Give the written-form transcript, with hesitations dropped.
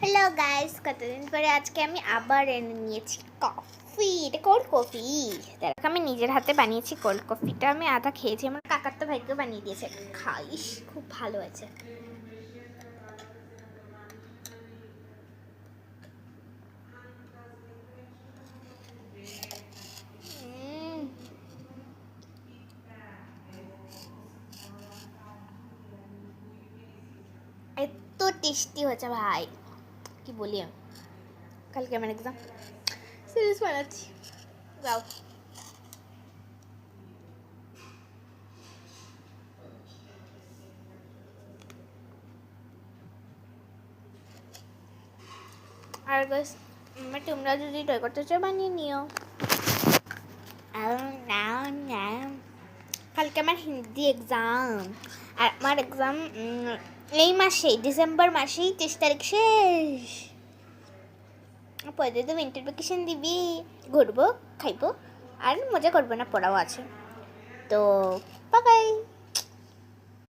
Hello guys, কতদিন পরে আজকে আমি আবার এনে নিয়েছি কফি। এটা কোল্ড কফি। দেখ, আমি নিজের হাতে বানিয়েছি কোল্ড কফিটা। আমি আধা খেয়েছি, আমার কাকার তো ভাইকেও বানিয়ে দিয়েছে। খাইস, খুব ভালো আছে। এত টেস্টি হয়েছে ভাই, কি বলি। আমি কালকে আমার এক্সাম, সিরিজ বানাচ্ছি। যাও। আর গাইস, তোমরা যদি ট্রাই করতে চাও বানিয়ে নিও। কালকে আমার হিন্দি এক্সাম, আর আমার এক্সাম এই মাসেই, ডিসেম্বর মাসেই 30 তারিখ শেষ। পরে তো উইন্টার ভ্যাকেশন দিবি, ঘুরবো, খাইবো আর মজা করবো, না পড়াও আছে। তো বাই বাই।